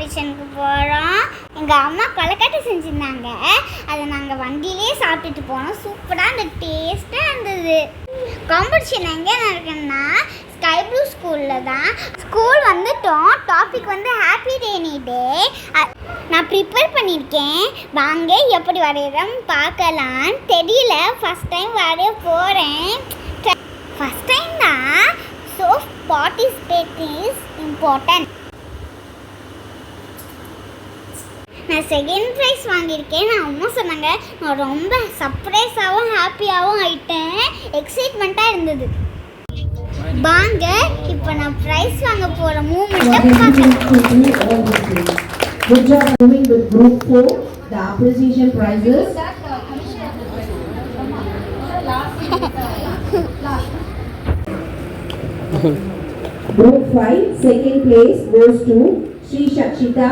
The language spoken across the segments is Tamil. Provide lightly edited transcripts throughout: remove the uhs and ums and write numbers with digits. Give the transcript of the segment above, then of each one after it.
காம்படிஷனுக்கு போகிறோம். எங்கள் அம்மா கொலக்கட்டை செஞ்சுருந்தாங்க. அதை நாங்கள் வண்டியிலே சாப்பிட்டுட்டு போனோம். சூப்பராக அந்த டேஸ்ட்டாக இருந்தது. காம்படிஷன் எங்கே நடக்குன்னா ஸ்கை ப்ளூ ஸ்கூலில் தான். ஸ்கூல் வந்துட்டோம். டாபிக் வந்து ஹாப்பி ரெய்னி டே. நான் ப்ரிப்பேர் பண்ணியிருக்கேன். வாங்க எப்படி வரைகிறோம் பார்க்கலாம். தெரியல, ஃபஸ்ட் டைம் வரைய போகிறேன். ஃபஸ்ட் டைம் தான். So participate is important. நான் செகண்ட் ப்ரைஸ் வாங்கியிருக்கேன். நான் அம்மா சொன்னாங்க. நான் ரொம்ப சர்ப்ரைஸாகவும் ஹாப்பியாகவும் ஆகிட்டேன். எக்ஸைட்மெண்ட்டாக இருந்தது. வாங்க இப்போ நான் ப்ரைஸ் வாங்க போகிற மூமெண்ட்டை பார்க்கலாம். Good job doing with group 4. The appreciation prizes. Group 5, second place goes to Sri Shakshita.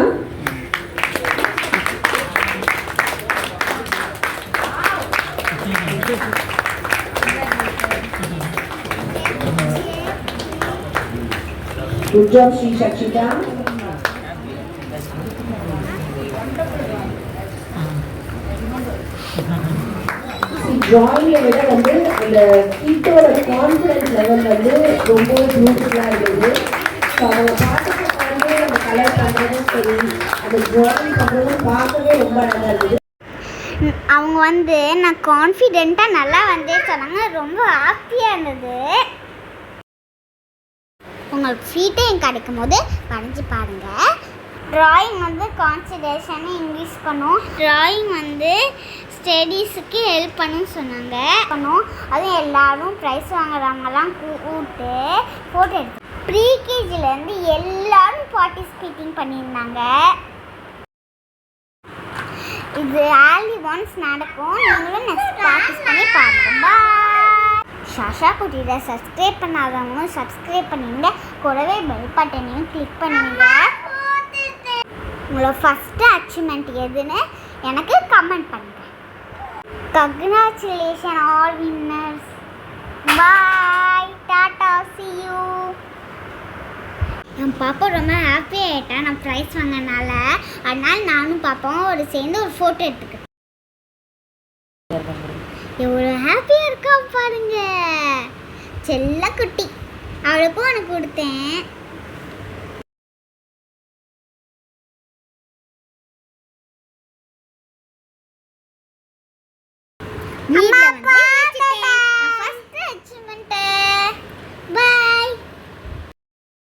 Good job, Sri Shakshita. Drawing விட வந்து அந்த கிட்டோட கான்ஃபிடன்ஸ் லெவல் வந்து ரொம்ப பியூட்டிஃபுல்லாக இருக்குது. ஸோ அவங்க பார்த்துட்டு அந்த கலர் பண்ணுறதும் சரி, அந்த ட்ராயிங் பண்ணுறதும் பார்க்கவே ரொம்ப நல்லா இருக்குது. அவங்க வந்து நான் கான்ஃபிடென்ட்டாக நல்லா வந்து சொன்னாங்க. ரொம்ப ஹாப்பியாக இருந்தது. உங்களுக்கு ஃப்ரீ டைம் கிடைக்கும் போது வரைஞ்சி பாருங்கள். ட்ராயிங் வந்து கான்சன்ட்ரேஷனை இன்க்ரீஸ் பண்ணும். ட்ராயிங் வந்து ஸ்டடீஸுக்கு ஹெல்ப் பண்ணுன்னு சொன்னாங்க. அதுவும் எல்லோரும் ப்ரைஸ் வாங்குறவங்கலாம் கூப்பிட்டு ஃபோட்டோ எடுத்து ப்ரீகேஜிலேருந்து எல்லோரும் பார்ட்டிசிபேட்டிங் பண்ணியிருந்தாங்க. இது ஆலி ஒன்ஸ் நடக்கும். நீங்களும் நெக்ஸ்ட் ப்ராக்டிஸ் பண்ணி பாருங்கள். பாய். ஷாஷா குட்டியை சப்ஸ்கிரைப் பண்ணாதவங்க சப்ஸ்கிரைப் பண்ணிங்க. கூடவே பெல் பட்டனையும் கிளிக் பண்ணுங்க. உங்களோட ஃபஸ்ட்டு அச்சீவ்மெண்ட் எதுன்னு எனக்கு கமெண்ட் பண்ணுங்கள். Congratulation all winners. Bye, tata, see you. என் பாப்பா ரொம்ப ஹாப்பி ஆகிட்டா நான் ப்ரைஸ் வாங்கினால. அதனால நானும் பாப்பாவும் ஒரு சேர்ந்து ஒரு ஃபோட்டோ எடுத்துக்கிட்டேன். எவ்வளோ ஹாப்பியாக இருக்கா பாருங்க. செல்ல குட்டி. அவளுக்கும் எனக்கு கொடுத்தேன்.